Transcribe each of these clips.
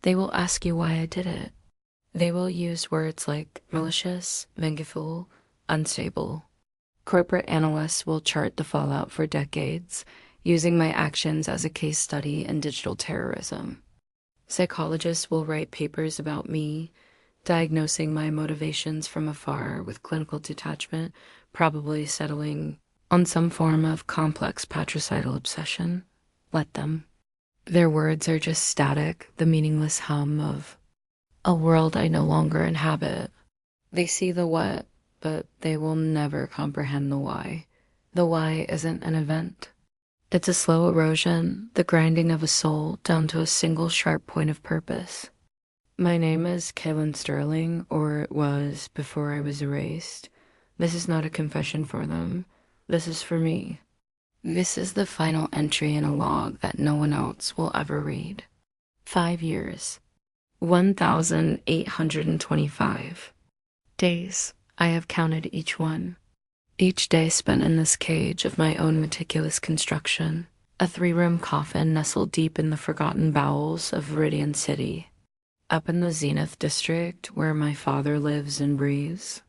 They will ask you why I did it. They will use words like malicious, vengeful, unstable. Corporate analysts will chart the fallout for decades, using my actions as a case study in digital terrorism. Psychologists will write papers about me, diagnosing my motivations from afar with clinical detachment, probably settling on some form of complex patricidal obsession. Let them. Their words are just static, the meaningless hum of a world I no longer inhabit. They see the what, but they will never comprehend the why. The why isn't an event. It's a slow erosion, the grinding of a soul down to a single sharp point of purpose. My name is Kaylin Sterling, or it was before I was erased. This is not a confession for them. This is for me. This is the final entry in a log that no one else will ever read. 5 years. 1,825 days. I have counted each one. Each day spent in this cage of my own meticulous construction. A 3-room coffin nestled deep in the forgotten bowels of Viridian City. Up in the Zenith district where my father lives and breathes.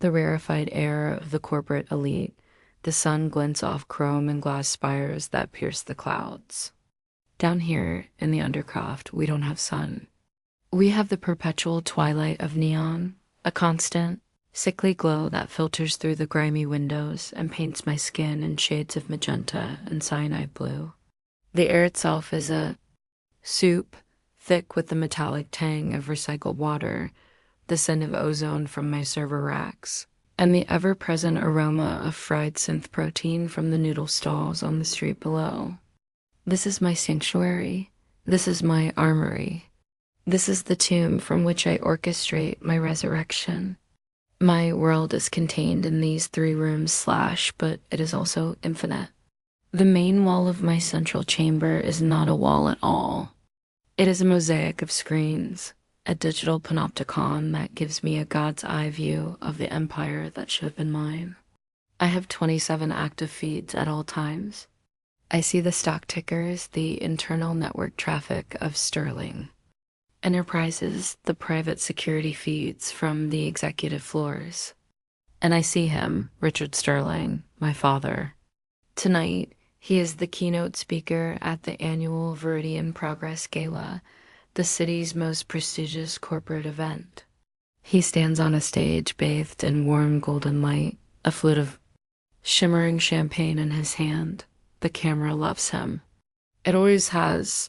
The rarefied air of the corporate elite. The sun glints off chrome and glass spires that pierce the clouds. Down here in the undercroft, we don't have sun. We have the perpetual twilight of neon, a constant, sickly glow that filters through the grimy windows and paints my skin in shades of magenta and cyanide blue. The air itself is a soup, thick with the metallic tang of recycled water, the scent of ozone from my server racks, and the ever-present aroma of fried synth protein from the noodle stalls on the street below. This is my sanctuary. This is my armory. This is the tomb from which I orchestrate my resurrection. My world is contained in these 3 rooms but it is also infinite. The main wall of my central chamber is not a wall at all. It is a mosaic of screens, a digital panopticon that gives me a god's eye view of the empire that should have been mine. I have 27 active feeds at all times. I see the stock tickers, the internal network traffic of Sterling. Enterprises, the private security feeds from the executive floors. And I see him, Richard Sterling, my father. Tonight, he is the keynote speaker at the annual Viridian Progress Gala, the city's most prestigious corporate event. He stands on a stage bathed in warm golden light, a flute of shimmering champagne in his hand. The camera loves him. It always has.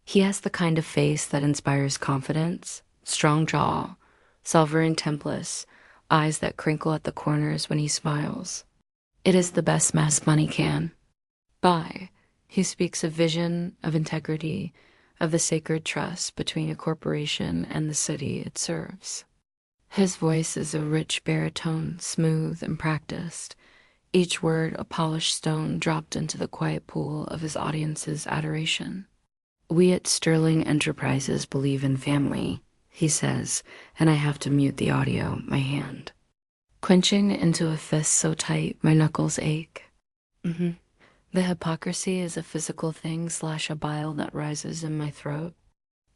He has the kind of face that inspires confidence, strong jaw, sovereign templates, eyes that crinkle at the corners when he smiles. It is the best mask money can buy. He speaks of vision, of integrity, of the sacred trust between a corporation and the city it serves. His voice is a rich baritone, smooth and practiced, each word a polished stone dropped into the quiet pool of his audience's adoration. We at Sterling Enterprises believe in family, he says, and I have to mute the audio, my hand. Clenching into a fist so tight my knuckles ache. The hypocrisy is a physical thing / a bile that rises in my throat.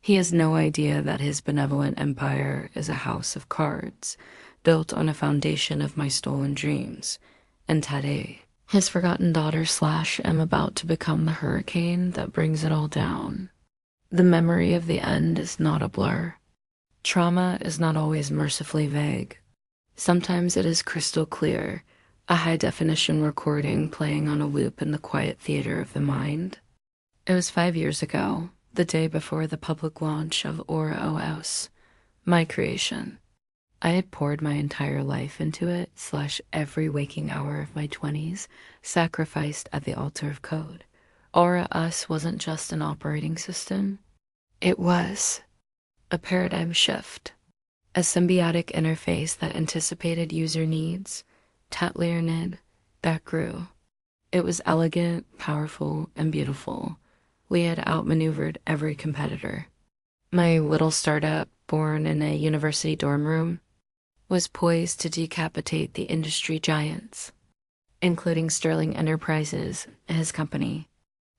He has no idea that his benevolent empire is a house of cards, built on a foundation of my stolen dreams, and Tade, his forgotten daughter / am about to become the hurricane that brings it all down. The memory of the end is not a blur. Trauma is not always mercifully vague. Sometimes it is crystal clear, a high-definition recording playing on a loop in the quiet theater of the mind. It was 5 years ago, the day before the public launch of Aura OS, my creation. I had poured my entire life into it / every waking hour of my 20s, sacrificed at the altar of code. Aura OS wasn't just an operating system. It was a paradigm shift, a symbiotic interface that anticipated user needs, Tatliernid, that grew. It was elegant, powerful, and beautiful. We had outmaneuvered every competitor. My little startup, born in a university dorm room, was poised to decapitate the industry giants, including Sterling Enterprises, his company.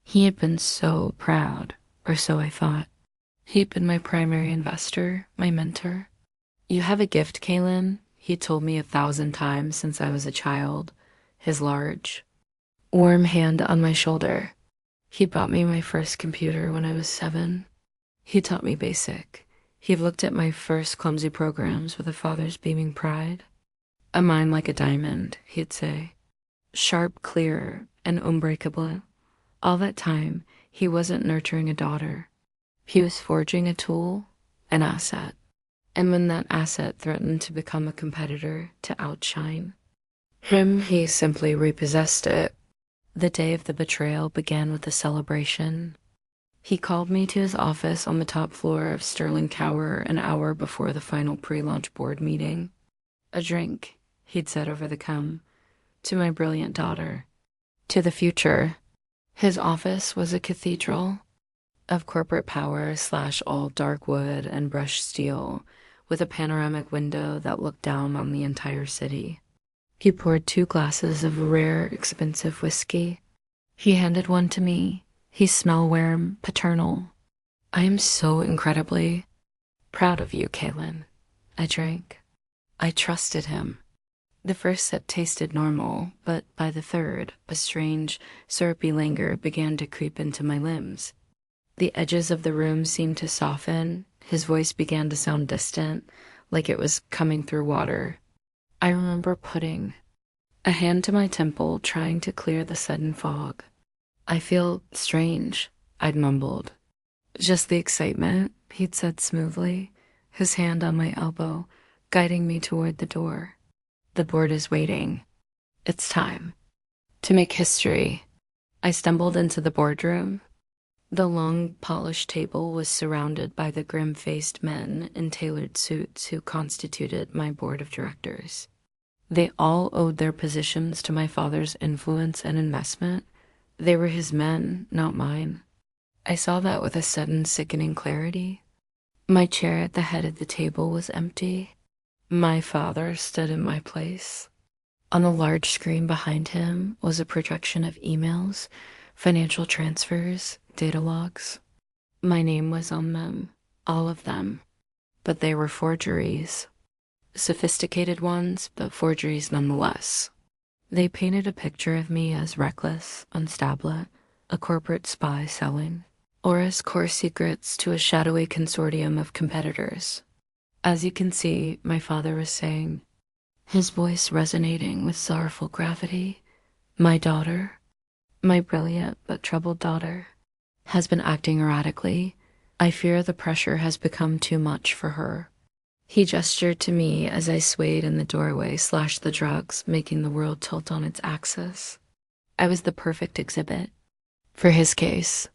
He had been so proud, or so I thought. He'd been my primary investor, my mentor. You have a gift, Kaylin, he told me 1,000 times since I was a child. His large, warm hand on my shoulder. He bought me my first computer when I was 7. He taught me BASIC. He looked at my first clumsy programs with a father's beaming pride. A mind like a diamond, he'd say. Sharp, clear, and unbreakable. All that time, he wasn't nurturing a daughter. He was forging a tool, an asset. And when that asset threatened to become a competitor, to outshine him, he simply repossessed it. The day of the betrayal began with a celebration. He called me to his office on the top floor of Sterling Tower an hour before the final pre-launch board meeting. A drink, he'd said over the com, to my brilliant daughter, to the future. His office was a cathedral of corporate power / all dark wood and brushed steel, with a panoramic window that looked down on the entire city. He poured 2 glasses of rare, expensive whiskey. He handed one to me. He smelled warm, paternal. I am so incredibly proud of you, Kaylin. I drank. I trusted him. The first sip tasted normal, but by the third, a strange, syrupy languor began to creep into my limbs. The edges of the room seemed to soften. His voice began to sound distant, like it was coming through water. I remember putting a hand to my temple, trying to clear the sudden fog. I feel strange, I'd mumbled. Just the excitement, he'd said smoothly, his hand on my elbow, guiding me toward the door. The board is waiting. It's time to make history. I stumbled into the boardroom. The long, polished table was surrounded by the grim-faced men in tailored suits who constituted my board of directors. They all owed their positions to my father's influence and investment. They were his men, not mine. I saw that with a sudden, sickening clarity. My chair at the head of the table was empty. My father stood in my place. On a large screen behind him was a projection of emails, financial transfers, data logs. My name was on them, all of them, but they were forgeries. Sophisticated ones, but forgeries nonetheless. They painted a picture of me as reckless, unstable, a corporate spy selling, or as core secrets to a shadowy consortium of competitors. As you can see, my father was saying, his voice resonating with sorrowful gravity, my daughter, my brilliant but troubled daughter, has been acting erratically. I fear the pressure has become too much for her. He gestured to me as I swayed in the doorway / the drugs, making the world tilt on its axis. I was the perfect exhibit. For his case,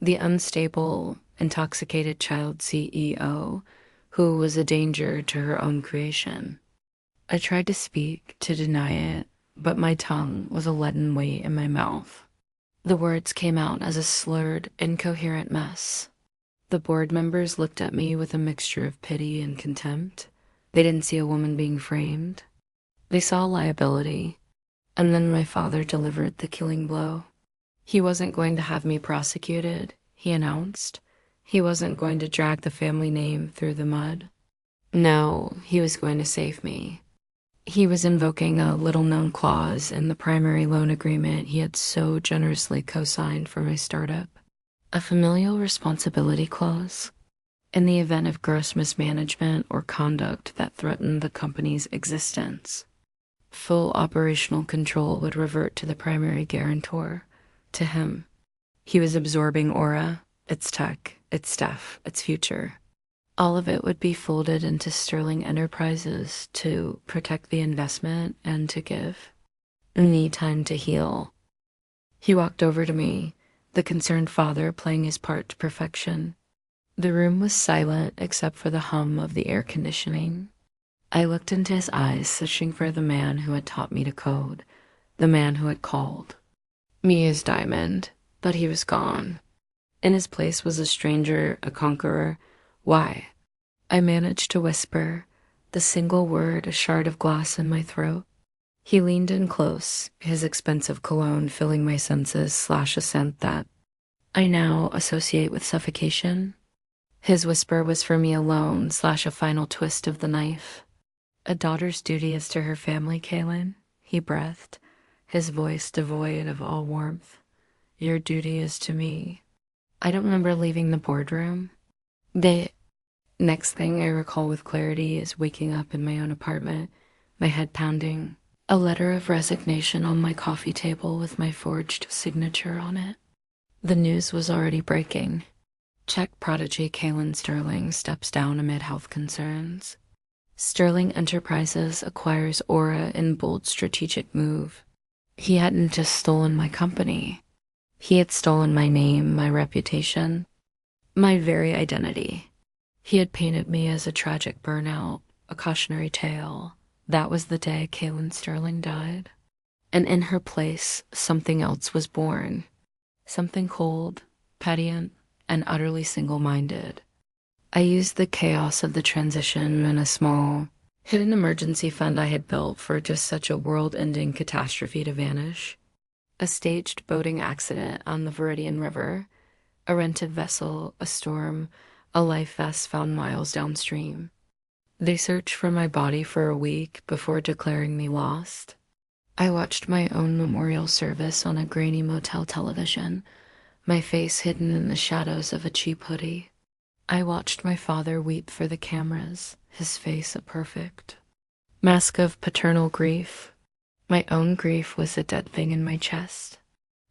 the unstable, intoxicated child CEO who was a danger to her own creation. I tried to speak, to deny it, but my tongue was a leaden weight in my mouth. The words came out as a slurred, incoherent mess. The board members looked at me with a mixture of pity and contempt. They didn't see a woman being framed. They saw liability. And then my father delivered the killing blow. He wasn't going to have me prosecuted, he announced. He wasn't going to drag the family name through the mud. No, he was going to save me. He was invoking a little-known clause in the primary loan agreement he had so generously co-signed for my startup. A familial responsibility clause. In the event of gross mismanagement or conduct that threatened the company's existence, full operational control would revert to the primary guarantor, to him. He was absorbing Aura, its tech, its staff, its future. All of it would be folded into Sterling Enterprises to protect the investment and to give me time to heal. He walked over to me, the concerned father playing his part to perfection. The room was silent except for the hum of the air conditioning. I looked into his eyes, searching for the man who had taught me to code, the man who had called me his diamond, but he was gone. In his place was a stranger, a conqueror. Why? I managed to whisper, the single word a shard of glass in my throat. He leaned in close, his expensive cologne filling my senses / a scent that I now associate with suffocation. His whisper was for me alone, / a final twist of the knife. A daughter's duty is to her family, Kaylin, he breathed, his voice devoid of all warmth. Your duty is to me. I don't remember leaving the boardroom. The next thing I recall with clarity is waking up in my own apartment, my head pounding, a letter of resignation on my coffee table with my forged signature on it. The news was already breaking. Czech prodigy Kaylin Sterling steps down amid health concerns. Sterling Enterprises acquires Aura in bold strategic move. He hadn't just stolen my company. He had stolen my name, my reputation, my very identity. He had painted me as a tragic burnout, a cautionary tale. That was the day Kaylin Sterling died. And in her place, something else was born. Something cold, petty, and utterly single-minded. I used the chaos of the transition in a small, hidden emergency fund I had built for just such a world-ending catastrophe to vanish. A staged boating accident on the Viridian River, a rented vessel, a storm, a life vest found miles downstream. They searched for my body for a week before declaring me lost. I watched my own memorial service on a grainy motel television, my face hidden in the shadows of a cheap hoodie. I watched my father weep for the cameras, his face a perfect mask of paternal grief. My own grief was a dead thing in my chest.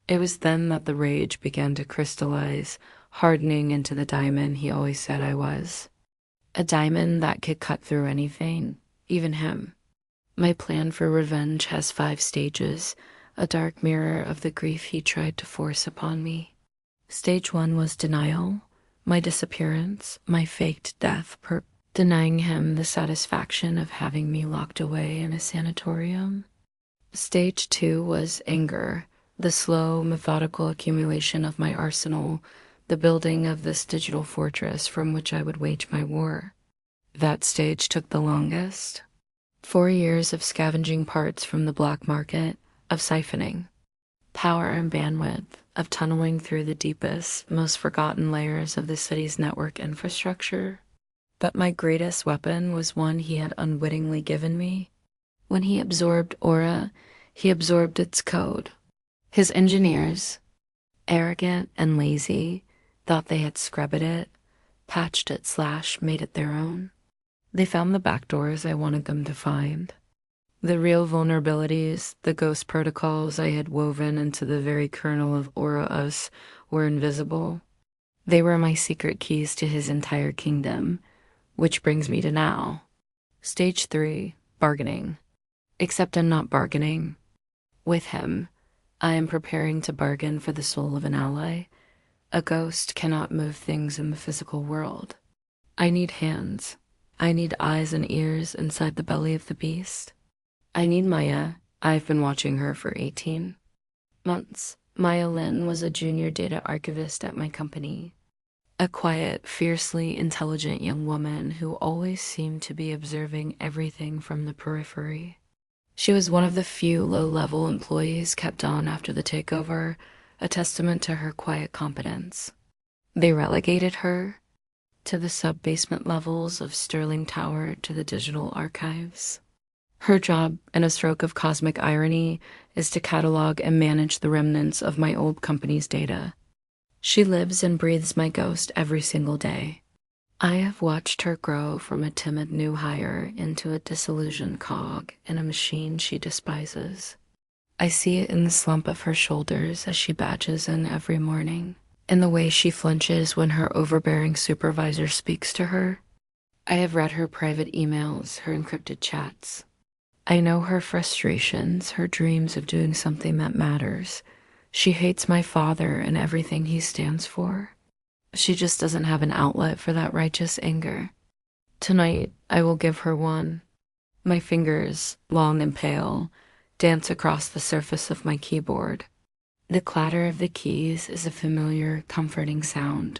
It was then that the rage began to crystallize, hardening into the diamond he always said I was. A diamond that could cut through anything, even him. My plan for revenge has 5 stages, a dark mirror of the grief he tried to force upon me. Stage 1 was denial, my disappearance, my faked death, denying him the satisfaction of having me locked away in a sanatorium. Stage 2 was anger, the slow, methodical accumulation of my arsenal, the building of this digital fortress from which I would wage my war. That stage took the longest. 4 years of scavenging parts from the black market, of siphoning, power and bandwidth, of tunneling through the deepest, most forgotten layers of the city's network infrastructure. But my greatest weapon was one he had unwittingly given me. When he absorbed Aura, he absorbed its code. His engineers, arrogant and lazy, thought they had scrubbed it, patched it / made it their own. They found the backdoors I wanted them to find. The real vulnerabilities, the ghost protocols I had woven into the very kernel of Aura Us were invisible. They were my secret keys to his entire kingdom, which brings me to now. Stage 3, bargaining. Except I'm not bargaining. With him, I am preparing to bargain for the soul of an ally. A ghost cannot move things in the physical world. I need hands. I need eyes and ears inside the belly of the beast. I need Maya. I've been watching her for 18 months. Maya Lin was a junior data archivist at my company. A quiet, fiercely intelligent young woman who always seemed to be observing everything from the periphery. She was one of the few low-level employees kept on after the takeover, a testament to her quiet competence. They relegated her to the sub-basement levels of Sterling Tower to the digital archives. Her job, in a stroke of cosmic irony, is to catalog and manage the remnants of my old company's data. She lives and breathes my ghost every single day. I have watched her grow from a timid new hire into a disillusioned cog in a machine she despises. I see it in the slump of her shoulders as she badges in every morning, in the way she flinches when her overbearing supervisor speaks to her. I have read her private emails, her encrypted chats. I know her frustrations, her dreams of doing something that matters. She hates my father and everything he stands for. She just doesn't have an outlet for that righteous anger. Tonight, I will give her one. My fingers, long and pale, dance across the surface of my keyboard. The clatter of the keys is a familiar, comforting sound,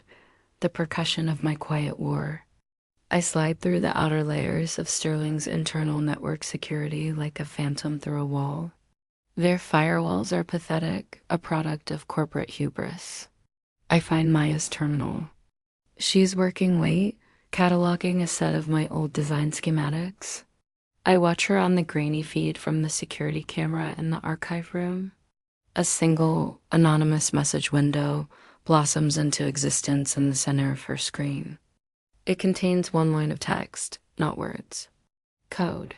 the percussion of my quiet war. I slide through the outer layers of Sterling's internal network security like a phantom through a wall. Their firewalls are pathetic, a product of corporate hubris. I find Maya's terminal. She's working late, cataloging a set of my old design schematics. I watch her on the grainy feed from the security camera in the archive room. A single anonymous message window blossoms into existence in the center of her screen. It contains one line of text, not words. Code,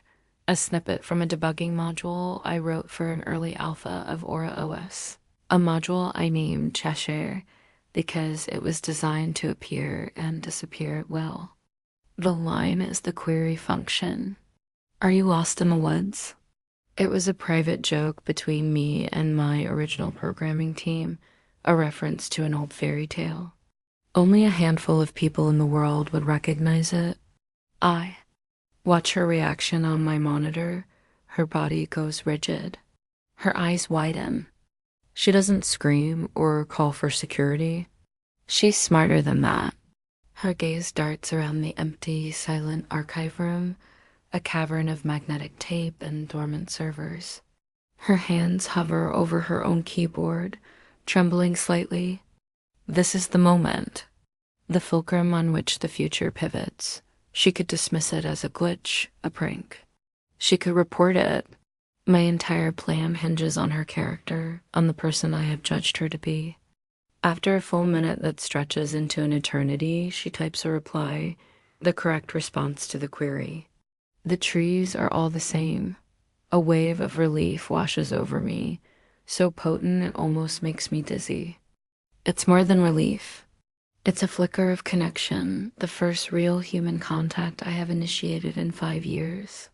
a snippet from a debugging module I wrote for an early alpha of Aura OS, a module I named Cheshire because it was designed to appear and disappear at will. The line is the query function. Are you lost in the woods? It was a private joke between me and my original programming team, a reference to an old fairy tale. Only a handful of people in the world would recognize it. I watch her reaction on my monitor. Her body goes rigid. Her eyes widen. She doesn't scream or call for security. She's smarter than that. Her gaze darts around the empty, silent archive room, a cavern of magnetic tape and dormant servers. Her hands hover over her own keyboard, trembling slightly. This is the moment, the fulcrum on which the future pivots. She could dismiss it as a glitch, a prank. She could report it. My entire plan hinges on her character, on the person I have judged her to be. After a full minute that stretches into an eternity, she types a reply, the correct response to the query. The trees are all the same. A wave of relief washes over me, so potent it almost makes me dizzy. It's more than relief. It's a flicker of connection, the first real human contact I have initiated in 5 years.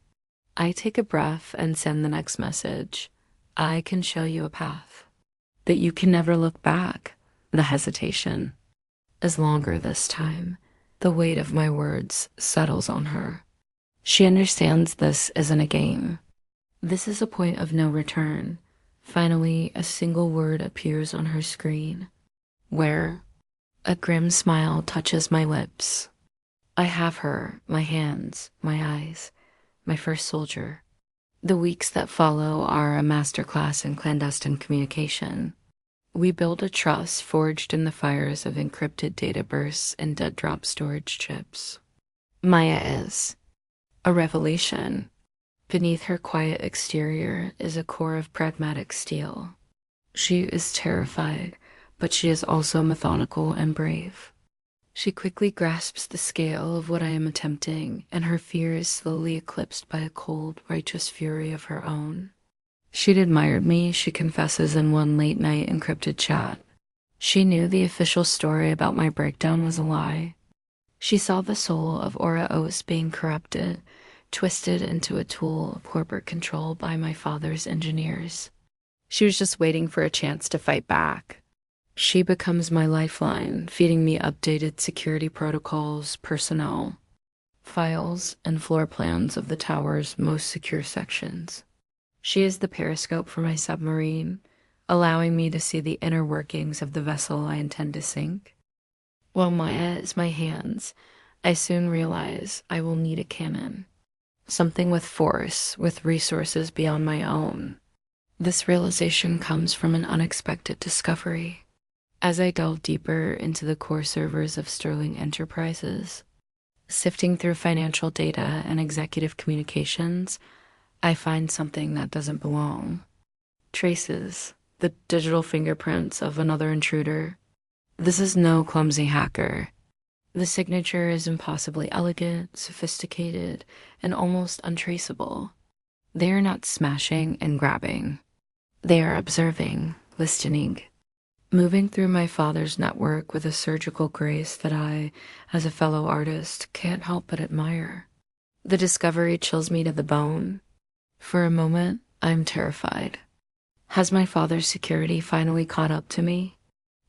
I take a breath and send the next message. I can show you a path. That you can never look back. The hesitation is longer this time. The weight of my words settles on her. She understands this isn't a game. This is a point of no return. Finally, a single word appears on her screen. Where? A grim smile touches my lips. I have her, my hands, my eyes, my first soldier. The weeks that follow are a masterclass in clandestine communication. We build a trust forged in the fires of encrypted data bursts and dead drop storage chips. Maya is a revelation. Beneath her quiet exterior is a core of pragmatic steel. She is terrified, but she is also methodical and brave. She quickly grasps the scale of what I am attempting, and her fear is slowly eclipsed by a cold, righteous fury of her own. She'd admired me, she confesses in one late-night encrypted chat. She knew the official story about my breakdown was a lie. She saw the soul of Aura OS being corrupted, twisted into a tool of corporate control by my father's engineers. She was just waiting for a chance to fight back. She becomes my lifeline, feeding me updated security protocols, personnel, files, and floor plans of the tower's most secure sections. She is the periscope for my submarine, allowing me to see the inner workings of the vessel I intend to sink. While Maya is my hands, I soon realize I will need a cannon. Something with force, with resources beyond my own. This realization comes from an unexpected discovery. As I delve deeper into the core servers of Sterling Enterprises, sifting through financial data and executive communications, I find something that doesn't belong. Traces, the digital fingerprints of another intruder. This is no clumsy hacker. The signature is impossibly elegant, sophisticated, and almost untraceable. They are not smashing and grabbing. They are observing, listening, moving through my father's network with a surgical grace that I, as a fellow artist, can't help but admire. The discovery chills me to the bone. For a moment, I'm terrified. Has my father's security finally caught up to me?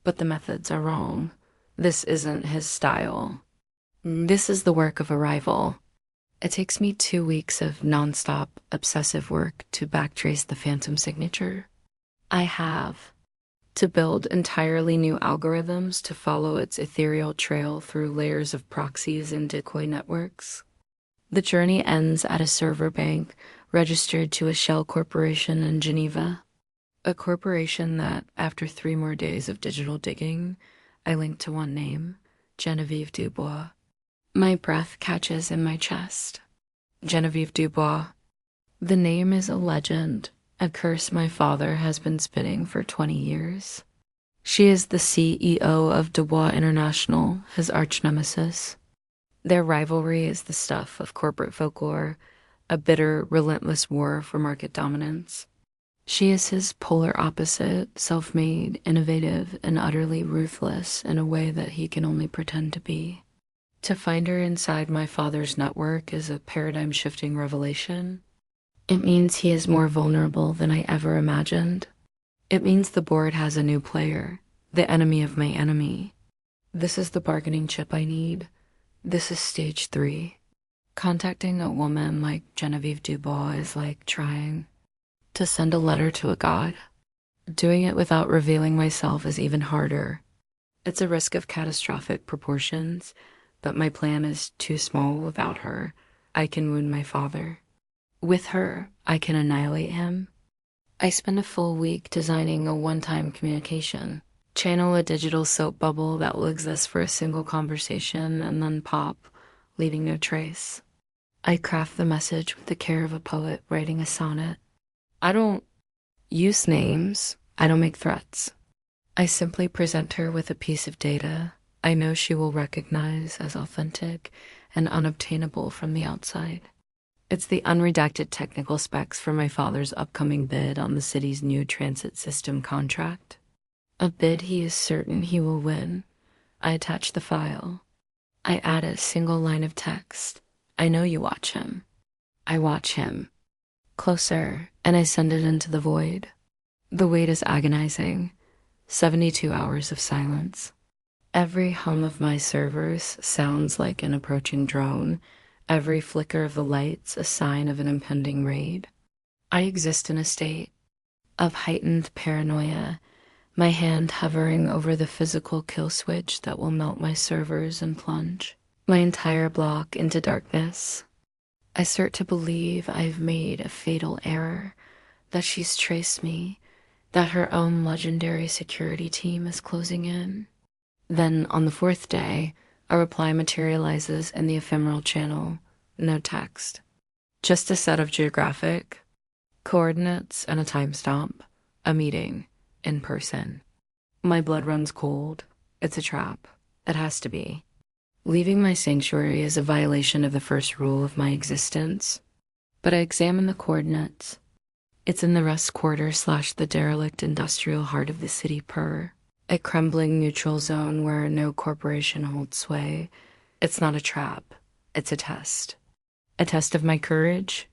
But the methods are wrong. This isn't his style. This is the work of a rival. It takes me 2 weeks of nonstop, obsessive work to backtrace the phantom signature. I have to build entirely new algorithms to follow its ethereal trail through layers of proxies and decoy networks. The journey ends at a server bank registered to a shell corporation in Geneva, a corporation that, after 3 more days of digital digging, I linked to one name, Genevieve Dubois. My breath catches in my chest. Genevieve Dubois. The name is a legend, a curse my father has been spitting for 20 years. She is the CEO of Dubois International, his arch-nemesis. Their rivalry is the stuff of corporate folklore, a bitter, relentless war for market dominance. She is his polar opposite, self-made, innovative, and utterly ruthless in a way that he can only pretend to be. To find her inside my father's network is a paradigm-shifting revelation. It means he is more vulnerable than I ever imagined. It means the board has a new player, the enemy of my enemy. This is the bargaining chip I need. This is stage 3. Contacting a woman like Genevieve Dubois is like trying to send a letter to a god. Doing it without revealing myself is even harder. It's a risk of catastrophic proportions, but my plan is too small without her. I can wound my father. With her, I can annihilate him. I spend a full week designing a one-time communication. Channel a digital soap bubble that will exist for a single conversation and then pop, leaving no trace. I craft the message with the care of a poet writing a sonnet. I don't use names. I don't make threats. I simply present her with a piece of data I know she will recognize as authentic and unobtainable from the outside. It's the unredacted technical specs for my father's upcoming bid on the city's new transit system contract. A bid he is certain he will win. I attach the file. I add a single line of text. I know you watch him. I watch him. Closer, and I send it into the void. The wait is agonizing. 72 hours of silence. Every hum of my servers sounds like an approaching drone. Every flicker of the lights a sign of an impending raid. I exist in a state of heightened paranoia, my hand hovering over the physical kill switch that will melt my servers and plunge my entire block into darkness. I start to believe I've made a fatal error, that she's traced me, that her own legendary security team is closing in. Then, on the 4th day, a reply materializes in the ephemeral channel. No text. Just a set of geographic coordinates and a timestamp. A meeting. In person. My blood runs cold. It's a trap. It has to be. Leaving my sanctuary is a violation of the first rule of my existence. But I examine the coordinates. It's in the rest quarter / the derelict industrial heart of the city purr. A crumbling neutral zone where no corporation holds sway. It's not a trap. It's a test. A test of my courage.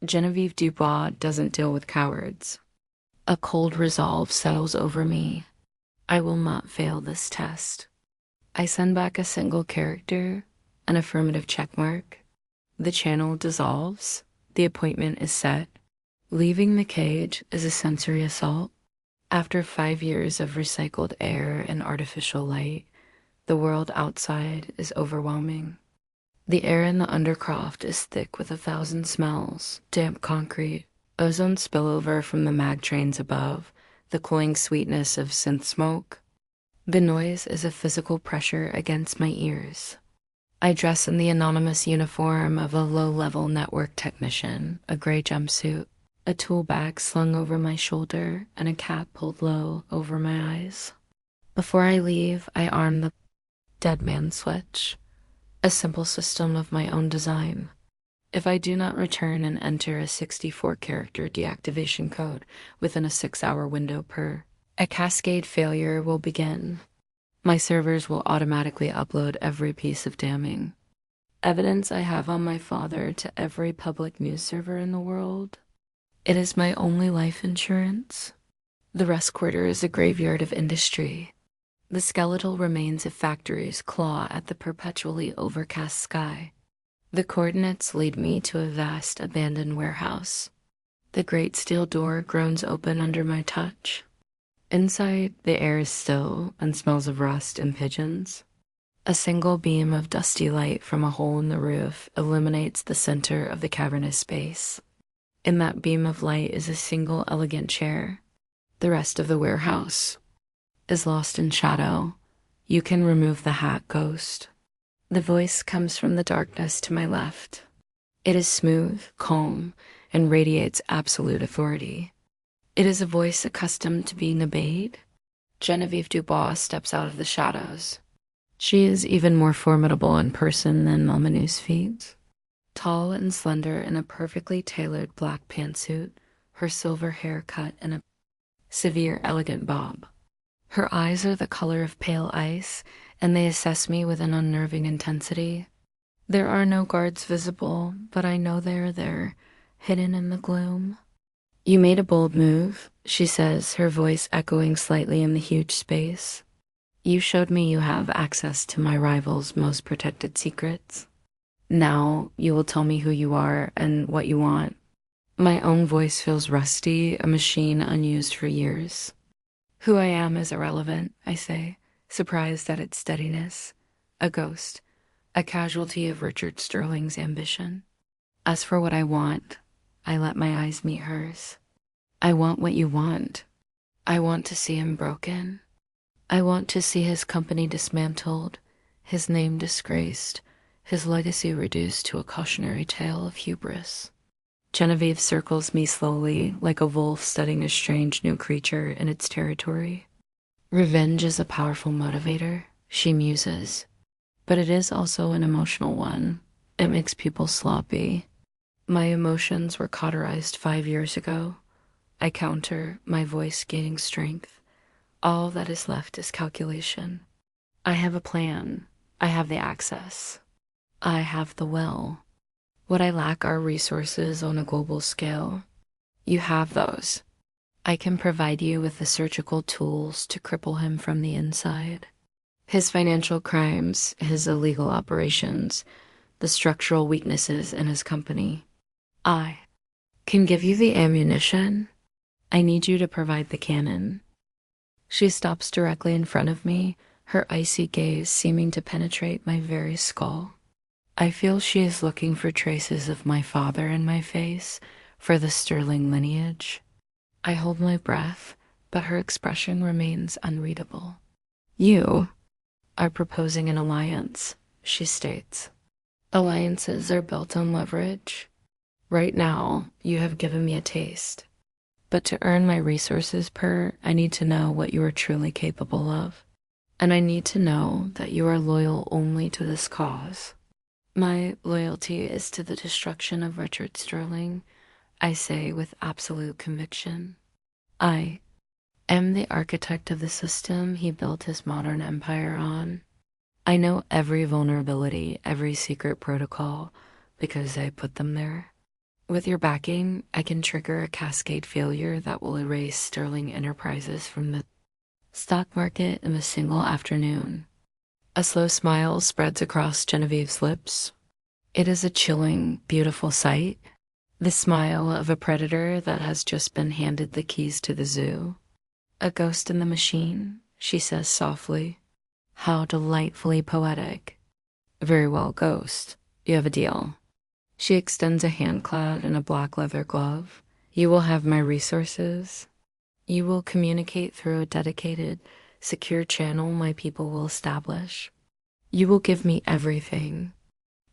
Genevieve Dubois doesn't deal with cowards. A cold resolve settles over me. I will not fail this test. I send back a single character, an affirmative checkmark. The channel dissolves. The appointment is set. Leaving the cage is a sensory assault. After 5 years of recycled air and artificial light, the world outside is overwhelming. The air in the undercroft is thick with 1,000 smells, damp concrete, ozone spillover from the mag trains above, the cloying sweetness of synth smoke. The noise is a physical pressure against my ears. I dress in the anonymous uniform of a low-level network technician, a gray jumpsuit, a tool bag slung over my shoulder, and a cap pulled low over my eyes. Before I leave, I arm the dead man switch, a simple system of my own design. If I do not return and enter a 64-character deactivation code within a 6-hour window per, a cascade failure will begin. My servers will automatically upload every piece of damning evidence I have on my father to every public news server in the world. It is my only life insurance. The rest quarter is a graveyard of industry. The skeletal remains of factories claw at the perpetually overcast sky. The coordinates lead me to a vast abandoned warehouse. The great steel door groans open under my touch. Inside, the air is still and smells of rust and pigeons. A single beam of dusty light from a hole in the roof illuminates the center of the cavernous space. In that beam of light is a single elegant chair. The rest of the warehouse is lost in shadow, You can remove the hat, Ghost. The voice comes from the darkness to my left. It is smooth, calm, and radiates absolute authority. It is a voice accustomed to being obeyed. Genevieve Dubois steps out of the shadows. She is even more formidable in person than Melmanou's feet. Tall and slender in a perfectly tailored black pantsuit, her silver hair cut in a severe, elegant bob. Her eyes are the color of pale ice, and they assess me with an unnerving intensity. There are no guards visible, but I know they are there, hidden in the gloom. You made a bold move, she says, her voice echoing slightly in the huge space. You showed me you have access to my rival's most protected secrets. Now you will tell me who you are and what you want. My own voice feels rusty, a machine unused for years. Who I am is irrelevant, I say, surprised at its steadiness. A ghost, a casualty of Richard Sterling's ambition. As for what I want, I let my eyes meet hers. I want what you want. I want to see him broken. I want to see his company dismantled, his name disgraced, his legacy reduced to a cautionary tale of hubris. Genevieve circles me slowly, like a wolf studying a strange new creature in its territory. Revenge is a powerful motivator, she muses, but it is also an emotional one. It makes people sloppy. My emotions were cauterized 5 years ago. I counter, my voice gaining strength. All that is left is calculation. I have a plan. I have the access. I have the will. What I lack are resources on a global scale. You have those. I can provide you with the surgical tools to cripple him from the inside. His financial crimes, his illegal operations, the structural weaknesses in his company. I can give you the ammunition. I need you to provide the cannon. She stops directly in front of me, her icy gaze seeming to penetrate my very skull. I feel she is looking for traces of my father in my face, for the Sterling lineage. I hold my breath, but her expression remains unreadable. You are proposing an alliance, she states. Alliances are built on leverage. Right now, you have given me a taste. But to earn my resources, I need to know what you are truly capable of. And I need to know that you are loyal only to this cause. My loyalty is to the destruction of Richard Sterling, I say with absolute conviction. I am the architect of the system he built his modern empire on. I know every vulnerability, every secret protocol, because I put them there. With your backing, I can trigger a cascade failure that will erase Sterling Enterprises from the stock market in a single afternoon. A slow smile spreads across Genevieve's lips. It is a chilling, beautiful sight. The smile of a predator that has just been handed the keys to the zoo. A ghost in the machine, she says softly. How delightfully poetic. Very well, Ghost. You have a deal. She extends a hand clad in a black leather glove. You will have my resources. You will communicate through a dedicated, secure channel my people will establish. You will give me everything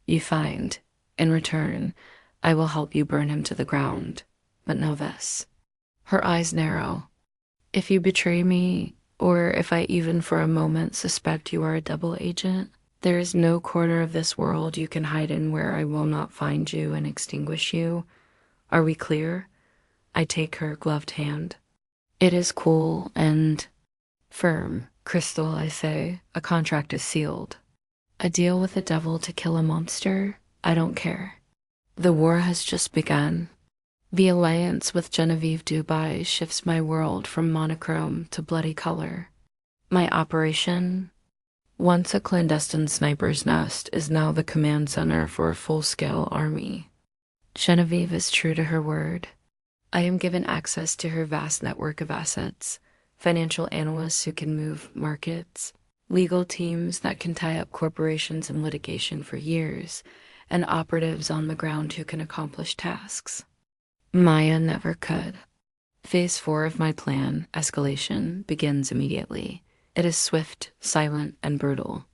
you find. In return, I will help you burn him to the ground. But know this. Her eyes narrow. If you betray me, or if I even for a moment suspect you are a double agent, there is no corner of this world you can hide in where I will not find you and extinguish you. Are we clear? I take her gloved hand. It is cool and firm. Crystal, I say. A contract is sealed. A deal with the devil to kill a monster? I don't care. The war has just begun. The alliance with Genevieve Dubois shifts my world from monochrome to bloody color. My operation, once a clandestine sniper's nest, is now the command center for a full-scale army. Genevieve is true to her word. I am given access to her vast network of assets, financial analysts who can move markets, legal teams that can tie up corporations in litigation for years, and operatives on the ground who can accomplish tasks. Maya never could. Phase 4 of my plan, escalation, begins immediately. It is swift, silent, and brutal.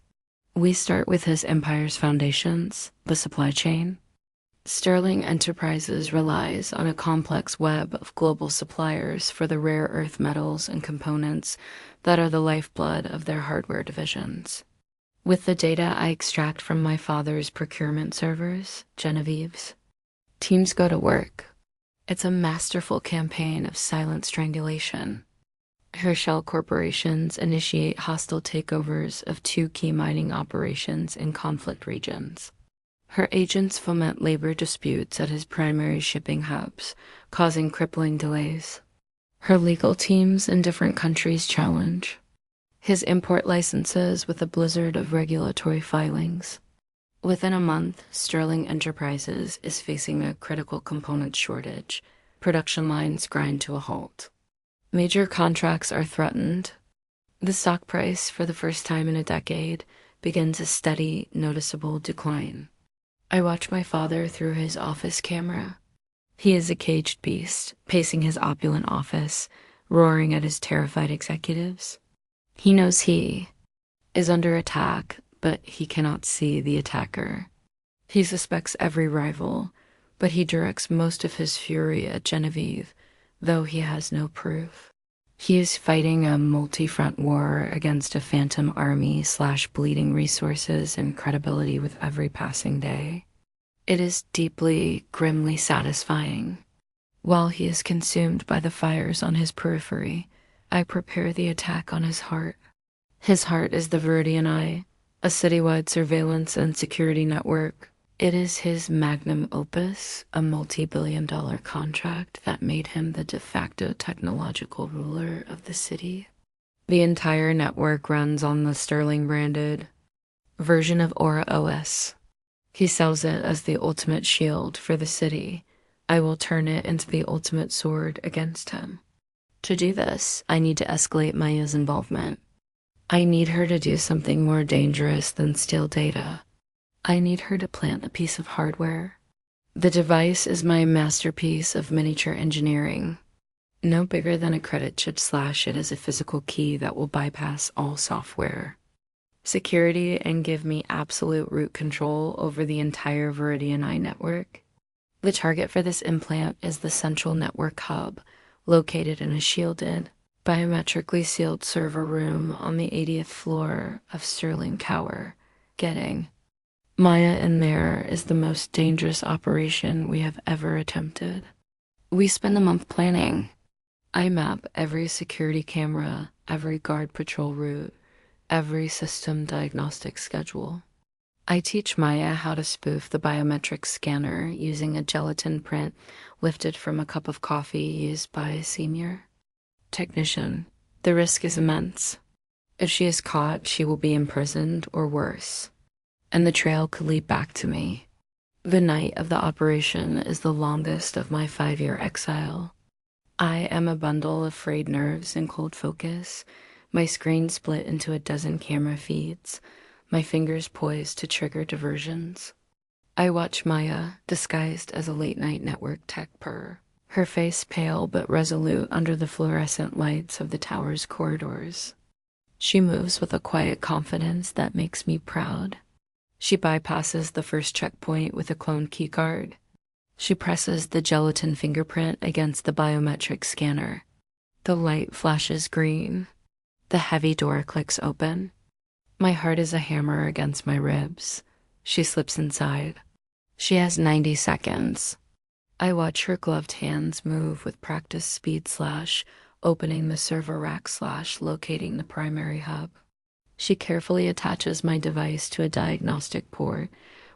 We start with his empire's foundations, the supply chain. Sterling Enterprises relies on a complex web of global suppliers for the rare earth metals and components that are the lifeblood of their hardware divisions. With the data I extract from my father's procurement servers, Genevieve's, teams go to work. It's a masterful campaign of silent strangulation. Her shell corporations initiate hostile takeovers of two key mining operations in conflict regions. Her agents foment labor disputes at his primary shipping hubs, causing crippling delays. Her legal teams in different countries challenge his import licenses with a blizzard of regulatory filings. Within a month, Sterling Enterprises is facing a critical component shortage. Production lines grind to a halt. Major contracts are threatened. The stock price, for the first time in a decade, begins a steady, noticeable decline. I watch my father through his office camera. He is a caged beast, pacing his opulent office, roaring at his terrified executives. He knows he is under attack, but he cannot see the attacker. He suspects every rival, but he directs most of his fury at Genevieve, though he has no proof. He is fighting a multi-front war against a phantom army / bleeding resources and credibility with every passing day. It is deeply, grimly satisfying. While he is consumed by the fires on his periphery, I prepare the attack on his heart. His heart is the Viridian Eye, a citywide surveillance and security network. It is his magnum opus, a multi-billion-dollar contract that made him the de facto technological ruler of the city. The entire network runs on the Sterling-branded version of Aura OS. He sells it as the ultimate shield for the city. I will turn it into the ultimate sword against him. To do this, I need to escalate Maya's involvement. I need her to do something more dangerous than steal data. I need her to plant a piece of hardware. The device is my masterpiece of miniature engineering. No bigger than a credit should slash it as a physical key that will bypass all software. Security and give me absolute root control over the entire Viridian Eye network. The target for this implant is the central network hub, located in a shielded, biometrically sealed server room on the 80th floor of Sterling Tower. Maya in there is the most dangerous operation we have ever attempted. We spend a month planning. I map every security camera, every guard patrol route, every system diagnostic schedule. I teach Maya how to spoof the biometric scanner using a gelatin print lifted from a cup of coffee used by a senior technician. The risk is immense. If she is caught, she will be imprisoned or worse, and the trail could lead back to me. The night of the operation is the longest of my 5-year exile. I am a bundle of frayed nerves and cold focus, my screen split into a dozen camera feeds, my fingers poised to trigger diversions. I watch Maya, disguised as a late-night network tech purr, her face pale but resolute under the fluorescent lights of the tower's corridors. She moves with a quiet confidence that makes me proud. She bypasses the first checkpoint with a cloned keycard. She presses the gelatin fingerprint against the biometric scanner. The light flashes green. The heavy door clicks open. My heart is a hammer against my ribs. She slips inside. She has 90 seconds. I watch her gloved hands move with practice speed / opening the server rack / locating the primary hub. She carefully attaches my device to a diagnostic port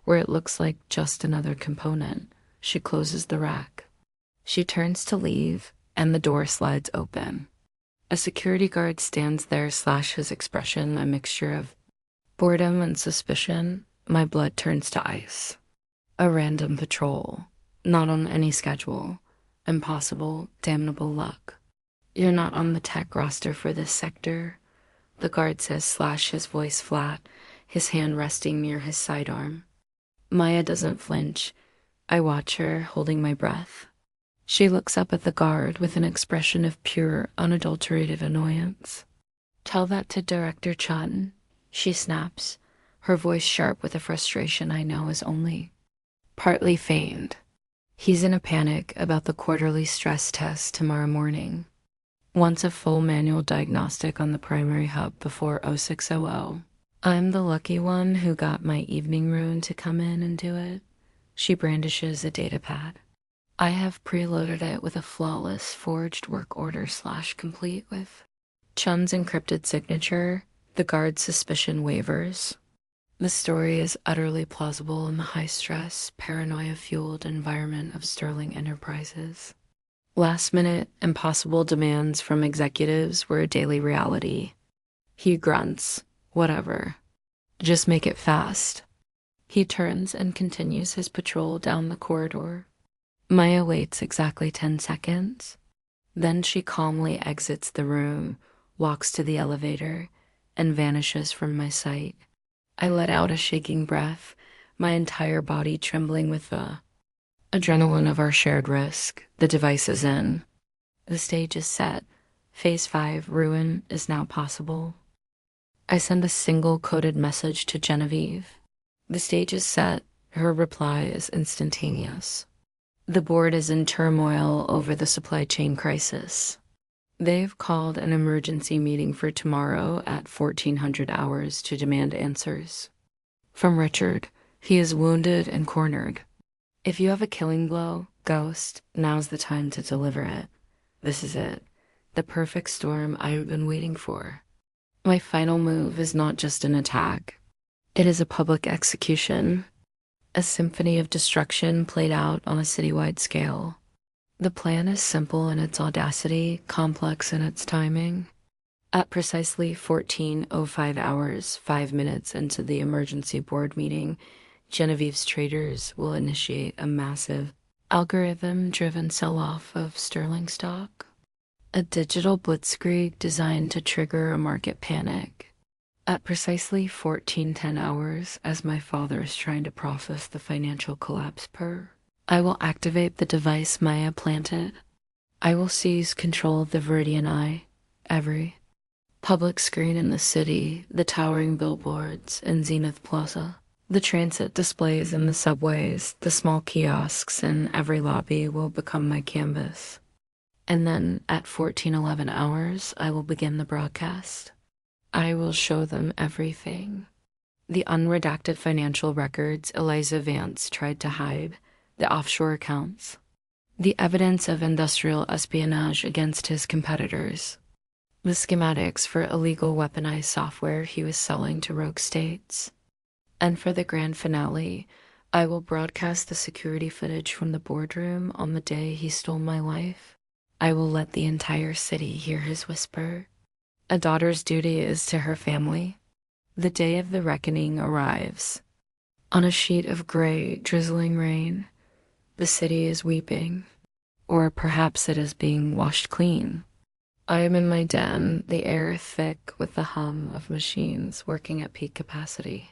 where it looks like just another component. She closes the rack. She turns to leave, and the door slides open. A security guard stands there / his expression a mixture of boredom and suspicion. My blood turns to ice. A random patrol, not on any schedule. Impossible, damnable luck. You're not on the tech roster for this sector, the guard says / his voice flat, his hand resting near his sidearm. Maya doesn't flinch. I watch her, holding my breath. She looks up at the guard with an expression of pure, unadulterated annoyance. Tell that to Director Chun, she snaps, her voice sharp with a frustration I know is only partly feigned. He's in a panic about the quarterly stress test tomorrow morning. Wants a full manual diagnostic on the primary hub before 0600. I'm the lucky one who got my evening rune to come in and do it. She brandishes a data pad. I have preloaded it with a flawless forged work order / complete with Chun's encrypted signature. The guard's suspicion wavers. The story is utterly plausible in the high-stress, paranoia-fueled environment of Sterling Enterprises. Last-minute, impossible demands from executives were a daily reality. He grunts, whatever. Just make it fast. He turns and continues his patrol down the corridor. Maya waits exactly 10 seconds. Then she calmly exits the room, walks to the elevator, and vanishes from my sight. I let out a shaking breath, my entire body trembling with the adrenaline of our shared risk. The device is in. The stage is set. Phase 5 ruin is now possible. I send a single coded message to Genevieve. The stage is set. Her reply is instantaneous. The board is in turmoil over the supply chain crisis. They've called an emergency meeting for tomorrow at 1400 hours to demand answers. From Richard, he is wounded and cornered. If you have a killing blow, Ghost, now's the time to deliver it. This is it. The perfect storm I've been waiting for. My final move is not just an attack. It is a public execution. A symphony of destruction played out on a citywide scale. The plan is simple in its audacity, complex in its timing. At precisely 14:05 hours, 5 minutes into the emergency board meeting, Genevieve's traders will initiate a massive, algorithm-driven sell-off of sterling stock. A digital blitzkrieg designed to trigger a market panic. At precisely 14:10 hours, as my father is trying to process the financial collapse I will activate the device Maya planted. I will seize control of the Viridian Eye, every public screen in the city, the towering billboards in Zenith Plaza, the transit displays in the subways, the small kiosks in every lobby will become my canvas. And then at 14:11 hours, I will begin the broadcast. I will show them everything. The unredacted financial records Eliza Vance tried to hide, the offshore accounts, the evidence of industrial espionage against his competitors, the schematics for illegal weaponized software he was selling to rogue states. And for the grand finale, I will broadcast the security footage from the boardroom on the day he stole my life. I will let the entire city hear his whisper. A daughter's duty is to her family. The day of the reckoning arrives. On a sheet of gray, drizzling rain, the city is weeping, or perhaps it is being washed clean. I am in my den, the air thick with the hum of machines working at peak capacity.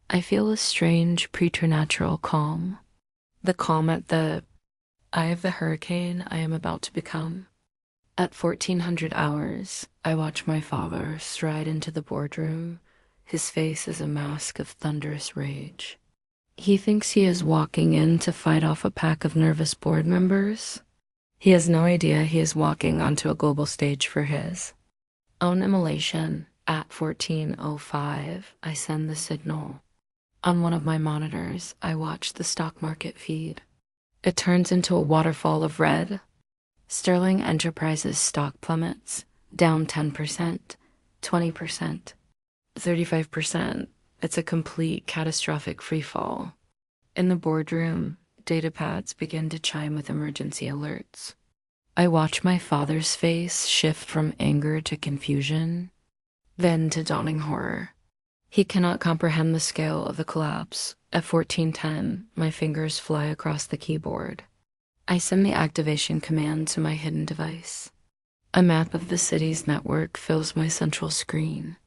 I feel a strange preternatural calm, the calm at the eye of the hurricane I am about to become. At 1400 hours, I watch my father stride into the boardroom. His face is a mask of thunderous rage. He thinks he is walking in to fight off a pack of nervous board members. He has no idea he is walking onto a global stage for his own immolation. At 14:05, I send the signal. On one of my monitors, I watch the stock market feed. It turns into a waterfall of red. Sterling Enterprises stock plummets, down 10%, 20%, 35%. It's a complete catastrophic freefall. In the boardroom, datapads begin to chime with emergency alerts. I watch my father's face shift from anger to confusion, then to dawning horror. He cannot comprehend the scale of the collapse. At 14:10, my fingers fly across the keyboard. I send the activation command to my hidden device. A map of the city's network fills my central screen.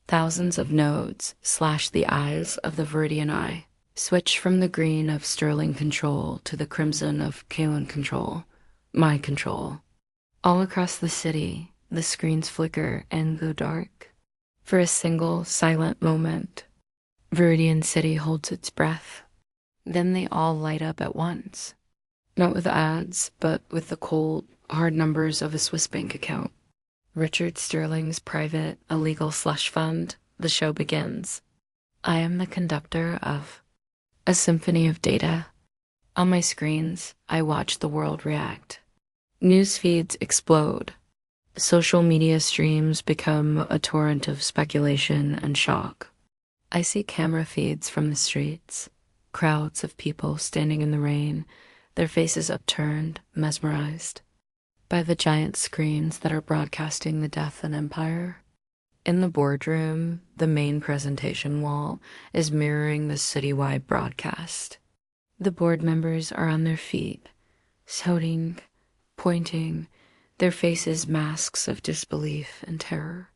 Thousands of nodes slash the eyes of the Viridian Eye, switch from the green of Sterling control to the crimson of Kalen control, my control. All across the city, The screens flicker and go dark. For a single, silent moment, Viridian City holds its breath. Then they all light up at once. Not with ads, but with the cold, hard numbers of a Swiss bank account. Richard Sterling's private, illegal slush fund. The show begins. I am the conductor of a symphony of data. On my screens, I watch the world react. News feeds explode. Social media streams become a torrent of speculation and shock. I see camera feeds from the streets, crowds of people standing in the rain, their faces upturned, mesmerized by the giant screens that are broadcasting the death and empire. In the boardroom, the main presentation wall is mirroring the citywide broadcast. The board members are on their feet, shouting, pointing, their faces masks of disbelief and terror.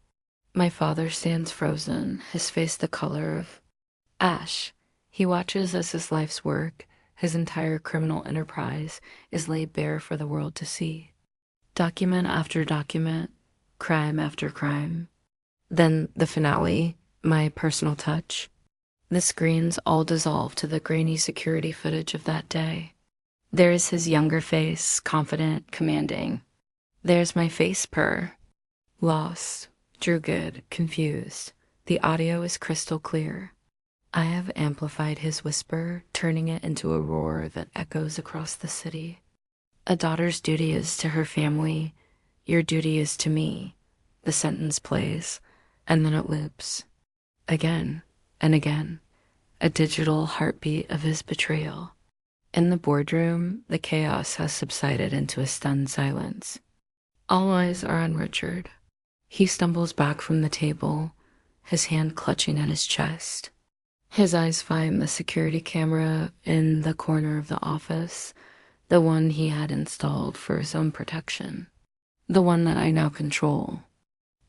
My father stands frozen, his face the color of ash. He watches as his life's work, his entire criminal enterprise, is laid bare for the world to see. Document after document, crime after crime. Then the finale, my personal touch. The screens all dissolve to the grainy security footage of that day. There is his younger face, confident, commanding. There's my face purr. Lost, drooged, confused. The audio is crystal clear. I have amplified his whisper, turning it into a roar that echoes across the city. A daughter's duty is to her family. Your duty is to me. The sentence plays, and then it loops. Again and again. A digital heartbeat of his betrayal. In the boardroom, the chaos has subsided into a stunned silence. All eyes are on Richard. He stumbles back from the table, his hand clutching at his chest. His eyes find the security camera in the corner of the office, the one he had installed for his own protection, the one that I now control.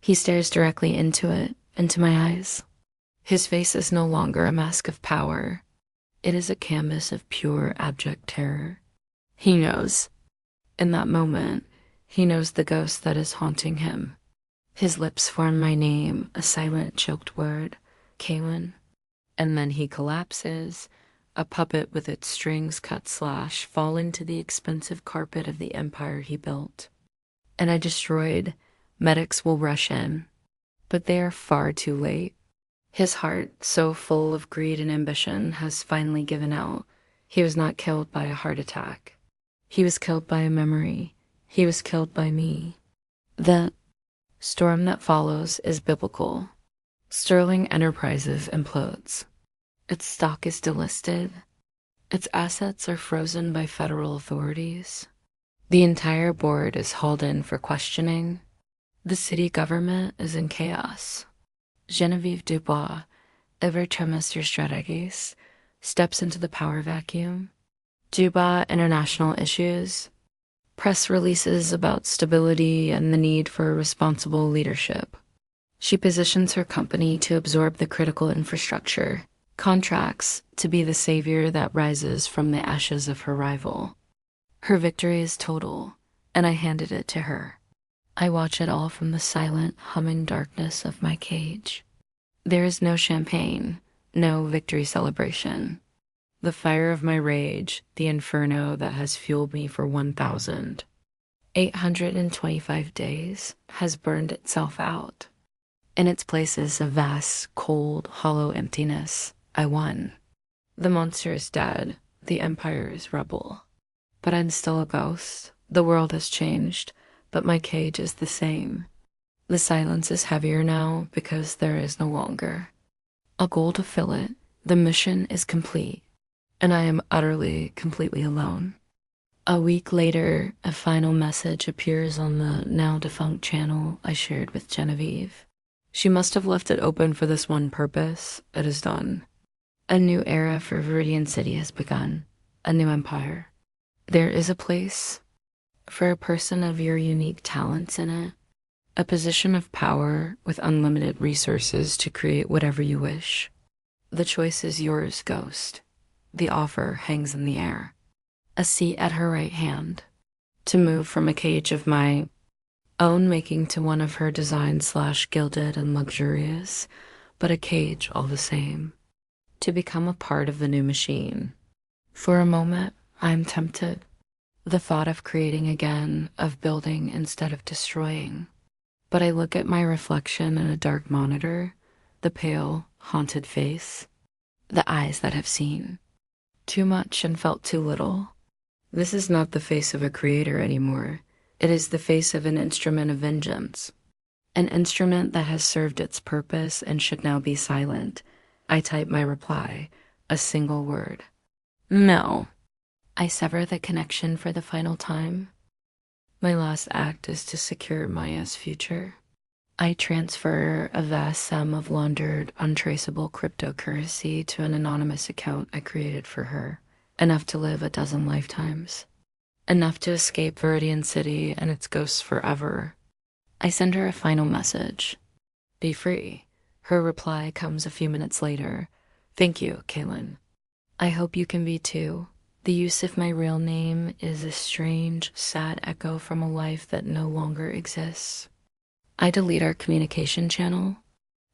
He stares directly into it, into my eyes. His face is no longer a mask of power. It is a canvas of pure, abject terror. He knows. In that moment, he knows the ghost that is haunting him. His lips form my name, a silent, choked word, Kaylin. And then he collapses, a puppet with its strings cut slash fall into the expensive carpet of the empire he built. And I destroyed. Medics will rush in, but they are far too late. His heart, so full of greed and ambition, has finally given out. He was not killed by a heart attack. He was killed by a memory. He was killed by me. The storm that follows is biblical. Sterling Enterprises implodes. Its stock is delisted. Its assets are frozen by federal authorities. The entire board is hauled in for questioning. The city government is in chaos. Genevieve Dubois, ever trimester strategist, steps into the power vacuum. Dubois international issues, press releases about stability and the need for responsible leadership. She positions her company to absorb the critical infrastructure, contracts to be the savior that rises from the ashes of her rival. Her victory is total, and I handed it to her. I watch it all from the silent, humming darkness of my cage. There is no champagne, no victory celebration. The fire of my rage, the inferno that has fueled me for 1,825 days, has burned itself out. In its place is a vast, cold, hollow emptiness. I won. The monster is dead. The empire is rubble. But I'm still a ghost. The world has changed, but my cage is the same. The silence is heavier now because there is no longer a goal to fill it. The mission is complete, and I am utterly, completely alone. A week later, a final message appears on the now defunct channel I shared with Genevieve. She must have left it open for this one purpose. It is done. A new era for Viridian City has begun. A new empire. There is a place for a person of your unique talents in it. A position of power with unlimited resources to create whatever you wish. The choice is yours, Ghost. The offer hangs in the air. A seat at her right hand. To move from a cage of my own making to one of her designs slash gilded and luxurious, but a cage all the same, to become a part of the new machine. For a moment, I'm tempted. The thought of creating again, of building instead of destroying. But I look at my reflection in a dark monitor, the pale, haunted face, the eyes that have seen too much and felt too little. This is not the face of a creator anymore. It is the face of an instrument of vengeance. An instrument that has served its purpose and should now be silent. I type my reply, a single word. No. I sever the connection for the final time. My last act is to secure Maya's future. I transfer a vast sum of laundered, untraceable cryptocurrency to an anonymous account I created for her, enough to live a dozen lifetimes, enough to escape Viridian City and its ghosts forever. I send her a final message. Be free. Her reply comes a few minutes later. Thank you, Kaylin. I hope you can be too. The use of my real name is a strange, sad echo from a life that no longer exists. I delete our communication channel.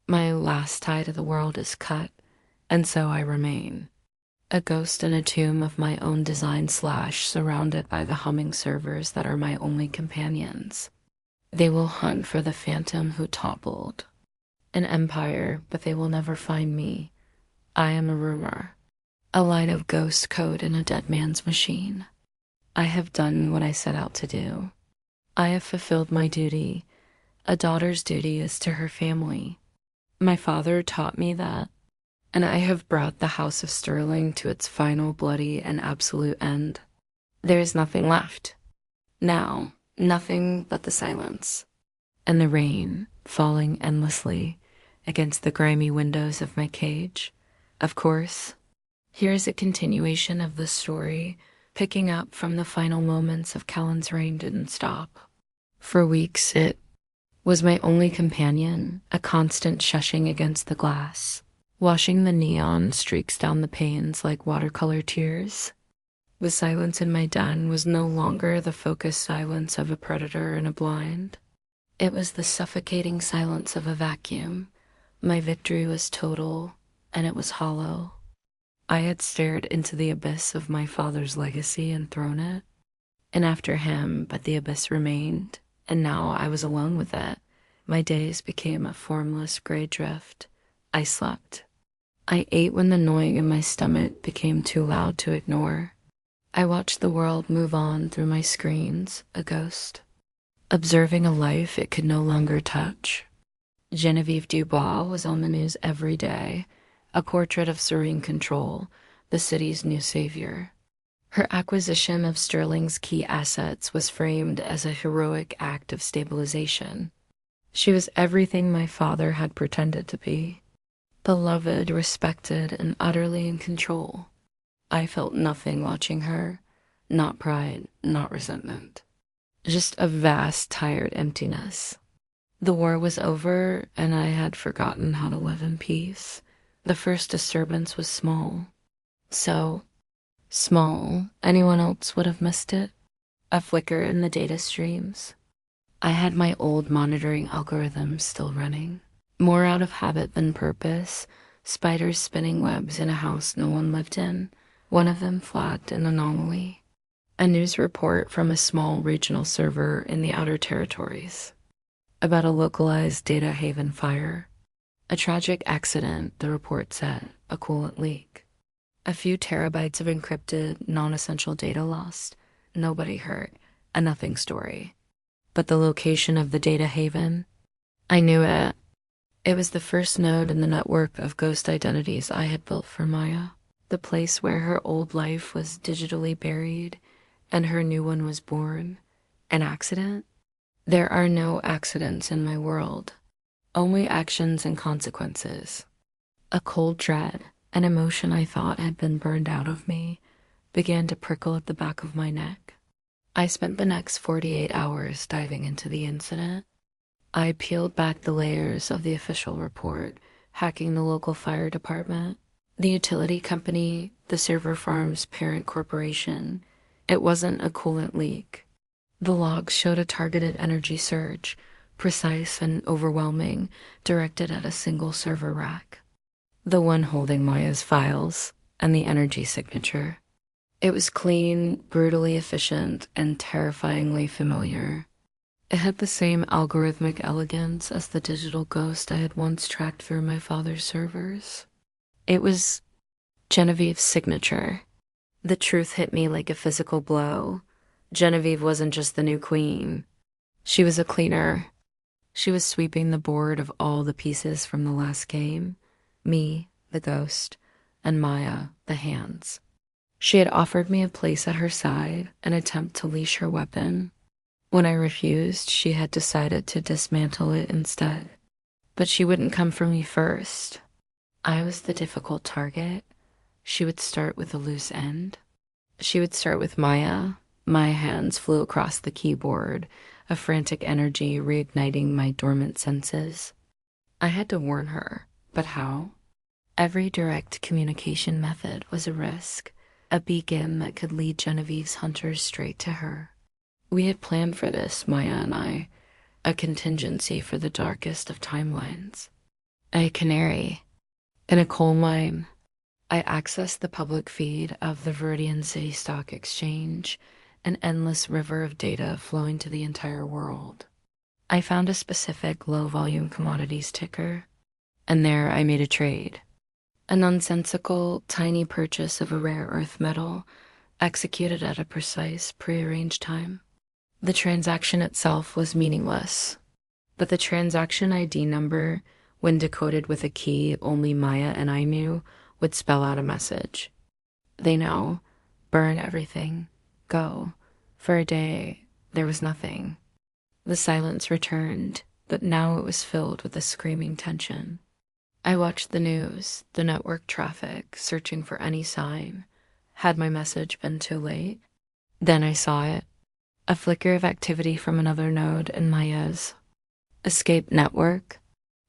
My last tie to the world is cut, and so I remain. A ghost in a tomb of my own design slash surrounded by the humming servers that are my only companions. They will hunt for the phantom who toppled an empire, but they will never find me. I am a rumor. A line of ghost code in a dead man's machine. I have done what I set out to do. I have fulfilled my duty. A daughter's duty is to her family. My father taught me that, and I have brought the House of Sterling to its final bloody and absolute end. There is nothing left. Now, nothing but the silence, and the rain falling endlessly against the grimy windows of my cage. Of course, here is a continuation of the story, picking up from the final moments of Callan's reign didn't stop. For weeks, it was my only companion, a constant shushing against the glass, washing the neon streaks down the panes like watercolor tears. The silence in my den was no longer the focused silence of a predator in a blind. It was the suffocating silence of a vacuum. My victory was total, and it was hollow. I had stared into the abyss of my father's legacy and thrown it, and after him, but the abyss remained, and now I was alone with it. My days became a formless gray drift. I slept. I ate when the gnawing in my stomach became too loud to ignore. I watched the world move on through my screens, a ghost, observing a life it could no longer touch. Genevieve Dubois was on the news every day, a portrait of serene control, the city's new savior. Her acquisition of Sterling's key assets was framed as a heroic act of stabilization. She was everything my father had pretended to be. Beloved, respected, and utterly in control. I felt nothing watching her, not pride, not resentment. Just a vast, tired emptiness. The war was over, and I had forgotten how to live in peace. The first disturbance was small. So small, anyone else would have missed it. A flicker in the data streams. I had my old monitoring algorithms still running. More out of habit than purpose, spiders spinning webs in a house no one lived in. One of them flagged an anomaly. A news report from a small regional server in the outer territories about a localized data haven fire. A tragic accident, the report said, a coolant leak. A few terabytes of encrypted, non-essential data lost. Nobody hurt. A nothing story. But the location of the data haven? I knew it. It was the first node in the network of ghost identities I had built for Maya. The place where her old life was digitally buried and her new one was born. An accident? There are no accidents in my world. Only actions and consequences. A cold dread, an emotion I thought had been burned out of me, began to prickle at the back of my neck. I spent the next 48 hours diving into the incident. I peeled back the layers of the official report, hacking the local fire department, the utility company, the server farm's parent corporation. It wasn't a coolant leak. The logs showed a targeted energy surge, precise and overwhelming, directed at a single server rack. The one holding Maya's files and the energy signature. It was clean, brutally efficient, and terrifyingly familiar. It had the same algorithmic elegance as the digital ghost I had once tracked through my father's servers. It was Genevieve's signature. The truth hit me like a physical blow. Genevieve wasn't just the new queen. She was a cleaner. She was sweeping the board of all the pieces from the last game. Me, the ghost, and Maya, the hands. She had offered me a place at her side, an attempt to leash her weapon. When I refused, she had decided to dismantle it instead. But she wouldn't come for me first. I was the difficult target. She would start with a loose end. She would start with Maya. My hands flew across the keyboard, a frantic energy reigniting my dormant senses. I had to warn her, but how? Every direct communication method was a risk, a beacon that could lead Genevieve's hunters straight to her. We had planned for this, Maya and I, a contingency for the darkest of timelines. A canary in a coal mine. I accessed the public feed of the Viridian City Stock Exchange, an endless river of data flowing to the entire world. I found a specific low-volume commodities ticker, and there I made a trade. A nonsensical, tiny purchase of a rare earth metal, executed at a precise, prearranged time. The transaction itself was meaningless, but the transaction ID number, when decoded with a key only Maya and I knew, would spell out a message. They know. Burn everything. Go. For a day, there was nothing. The silence returned, but now it was filled with a screaming tension. I watched the news, the network traffic, searching for any sign. Had my message been too late? Then I saw it. A flicker of activity from another node in Maya's. Escape network.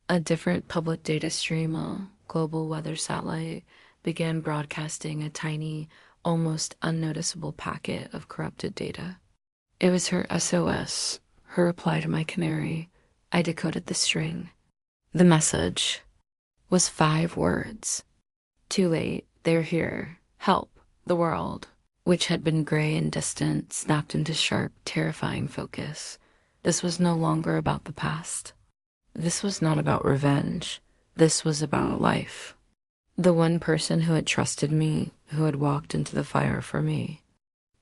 A different public data stream, a global weather satellite, began broadcasting a tiny, almost unnoticeable packet of corrupted data. It was her SOS, her reply to my canary. I decoded the string. The message was 5 words. Too late, they're here. Help, the world, which had been gray and distant, snapped into sharp, terrifying focus. This was no longer about the past. This was not about revenge. This was about life. The one person who had trusted me, who had walked into the fire for me.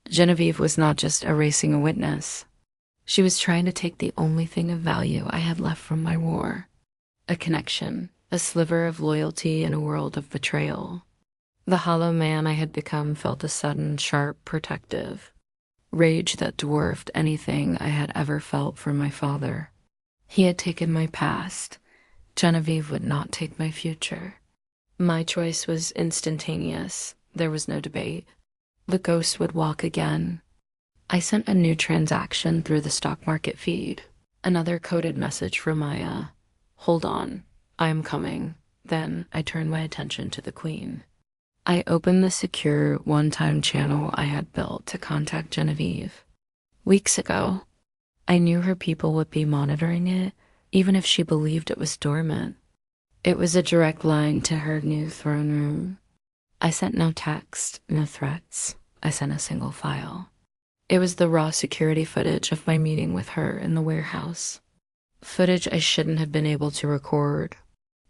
Genevieve was not just erasing a witness. She was trying to take the only thing of value I had left from my war. A connection, a sliver of loyalty in a world of betrayal. The hollow man I had become felt a sudden, sharp, protective rage that dwarfed anything I had ever felt for my father. He had taken my past. Genevieve would not take my future. My choice was instantaneous. There was no debate. The ghost would walk again. I sent a new transaction through the stock market feed. Another coded message from Maya. Hold on, I am coming. Then I turned my attention to the queen. I opened the secure, one-time channel I had built to contact Genevieve. Weeks ago, I knew her people would be monitoring it, even if she believed it was dormant. It was a direct line to her new throne room. I sent no text, no threats. I sent a single file. It was the raw security footage of my meeting with her in the warehouse. Footage I shouldn't have been able to record.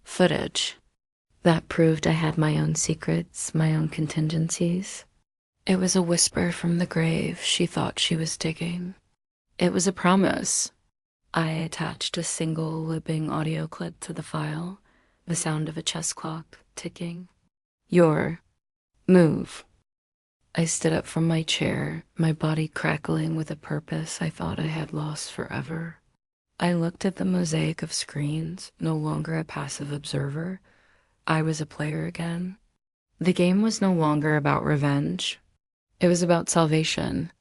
Footage that proved I had my own secrets, my own contingencies. It was a whisper from the grave she thought she was digging. It was a promise. I attached a single looping audio clip to the file, the sound of a chess clock ticking. Your move. I stood up from my chair, my body crackling with a purpose I thought I had lost forever. I looked at the mosaic of screens, no longer a passive observer. I was a player again. The game was no longer about revenge. It was about salvation.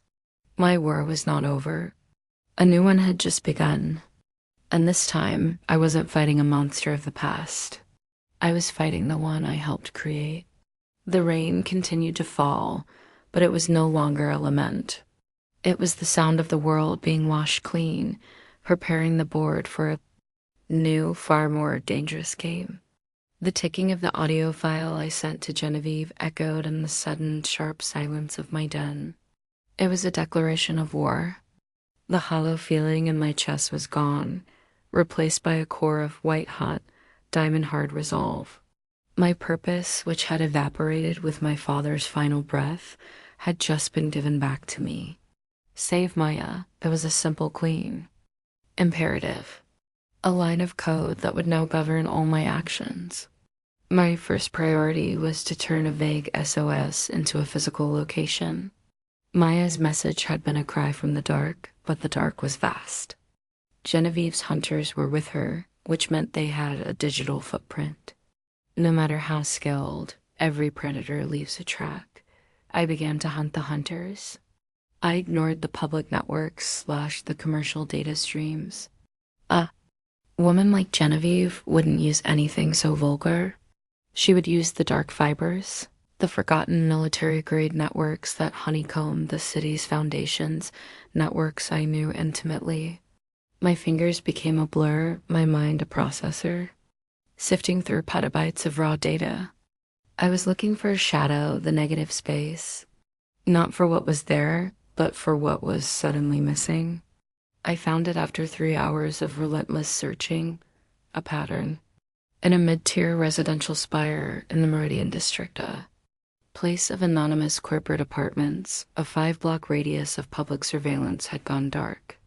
My war was not over. A new one had just begun. And this time, I wasn't fighting a monster of the past. I was fighting the one I helped create. The rain continued to fall, but it was no longer a lament. It was the sound of the world being washed clean, preparing the board for a new, far more dangerous game. The ticking of the audio file I sent to Genevieve echoed in the sudden, sharp silence of my den. It was a declaration of war. The hollow feeling in my chest was gone, replaced by a core of white-hot, diamond-hard resolve. My purpose, which had evaporated with my father's final breath, had just been given back to me. Save Maya. It was a simple, clean imperative. A line of code that would now govern all my actions. My first priority was to turn a vague SOS into a physical location. Maya's message had been a cry from the dark, but the dark was vast. Genevieve's hunters were with her, which meant they had a digital footprint. No matter how skilled, every predator leaves a track. I began to hunt the hunters. I ignored the public networks / the commercial data streams. A woman like Genevieve wouldn't use anything so vulgar. She would use the dark fibers, the forgotten military-grade networks that honeycombed the city's foundations, networks I knew intimately. My fingers became a blur, my mind a processor, sifting through petabytes of raw data. I was looking for a shadow, the negative space, not for what was there, but for what was suddenly missing. I found it after 3 hours of relentless searching, a pattern, in a mid-tier residential spire in the Meridian district, a place of anonymous corporate apartments. A 5-block radius of public surveillance had gone dark.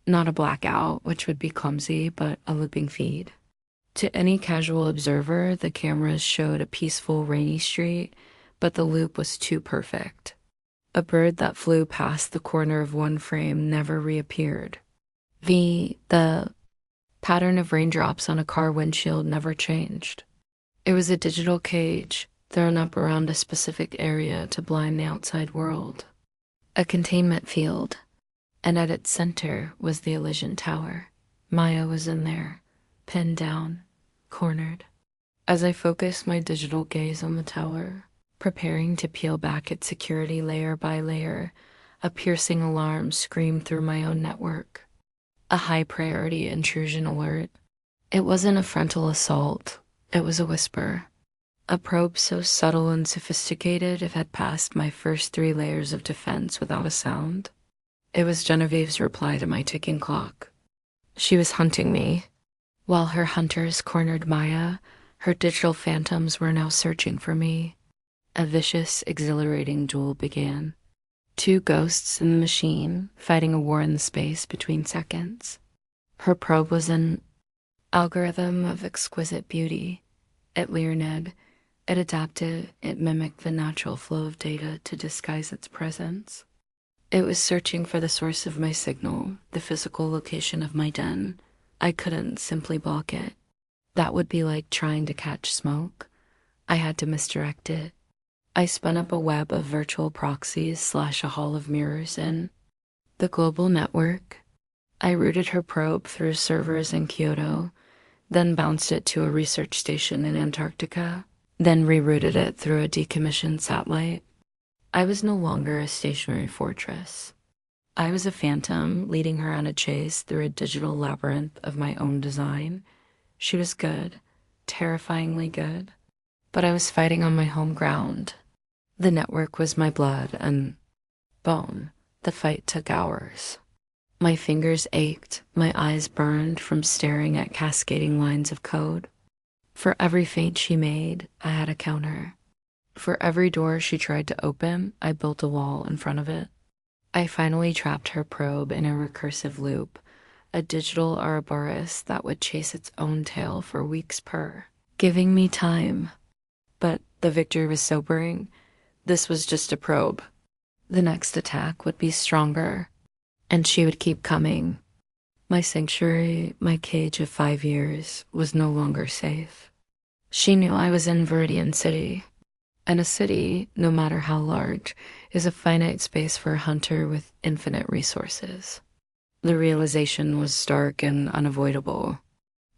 Not a blackout, which would be clumsy, but a looping feed. To any casual observer, the cameras showed a peaceful, rainy street, but the loop was too perfect. A bird that flew past the corner of one frame never reappeared. The pattern of raindrops on a car windshield never changed. It was a digital cage thrown up around a specific area to blind the outside world. A containment field, and at its center was the Elysian Tower. Maya was in there, pinned down, cornered. As I focused my digital gaze on the tower, preparing to peel back its security layer by layer, a piercing alarm screamed through my own network. A high-priority intrusion alert. It wasn't a frontal assault. It was a whisper. A probe so subtle and sophisticated it had passed my first 3 layers of defense without a sound. It was Genevieve's reply to my ticking clock. She was hunting me. While her hunters cornered Maya, her digital phantoms were now searching for me. A vicious, exhilarating duel began. 2 ghosts in the machine, fighting a war in the space between seconds. Her probe was an algorithm of exquisite beauty. It leered, it adapted, it mimicked the natural flow of data to disguise its presence. It was searching for the source of my signal, the physical location of my den. I couldn't simply block it. That would be like trying to catch smoke. I had to misdirect it. I spun up a web of virtual proxies / a hall of mirrors in the global network. I routed her probe through servers in Kyoto, then bounced it to a research station in Antarctica, then rerouted it through a decommissioned satellite. I was no longer a stationary fortress. I was a phantom leading her on a chase through a digital labyrinth of my own design. She was good, terrifyingly good, but I was fighting on my home ground. The network was my blood and bone. The fight took hours. My fingers ached, my eyes burned from staring at cascading lines of code. For every feint she made, I had a counter. For every door she tried to open, I built a wall in front of it. I finally trapped her probe in a recursive loop, a digital Ouroboros that would chase its own tail for weeks giving me time. But the victory was sobering. This was just a probe. The next attack would be stronger, and she would keep coming. My sanctuary, my cage of 5 years, was no longer safe. She knew I was in Viridian City, and a city, no matter how large, is a finite space for a hunter with infinite resources. The realization was stark and unavoidable.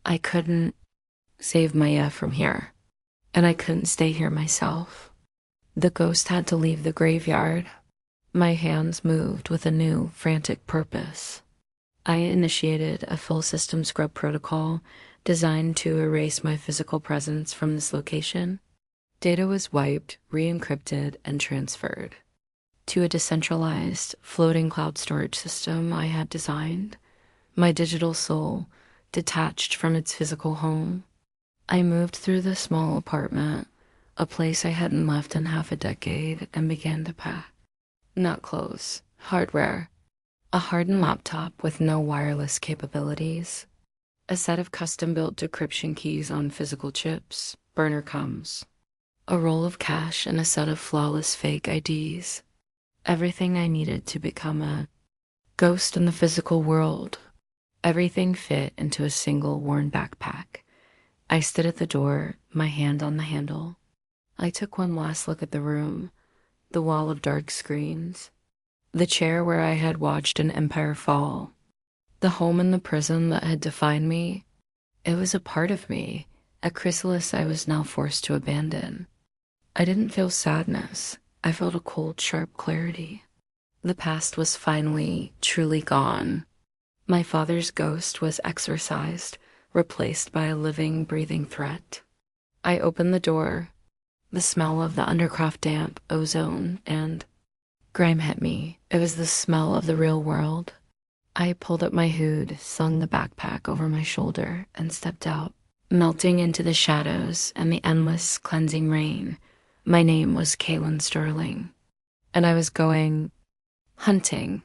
I couldn't save Maya from here, and I couldn't stay here myself. The ghost had to leave the graveyard. My hands moved with a new, frantic purpose. I initiated a full system scrub protocol designed to erase my physical presence from this location. Data was wiped, re-encrypted, and transferred to a decentralized, floating cloud storage system I had designed, my digital soul detached from its physical home. I moved through the small apartment, a place I hadn't left in half a decade, and began to pack. Not clothes, hardware, a hardened laptop with no wireless capabilities, a set of custom-built decryption keys on physical chips, burner coms, a roll of cash, and a set of flawless fake IDs. Everything I needed to become a ghost in the physical world. Everything fit into a single worn backpack. I stood at the door, my hand on the handle. I took one last look at the room, the wall of dark screens, the chair where I had watched an empire fall, the home in the prison that had defined me. It was a part of me, a chrysalis I was now forced to abandon. I didn't feel sadness. I felt a cold, sharp clarity. The past was finally, truly gone. My father's ghost was exorcised, replaced by a living, breathing threat. I opened the door. The smell of the undercroft damp, ozone, and grime hit me. It was the smell of the real world. I pulled up my hood, slung the backpack over my shoulder, and stepped out, melting into the shadows and the endless, cleansing rain. My name was Kaylin Sterling, and I was going hunting.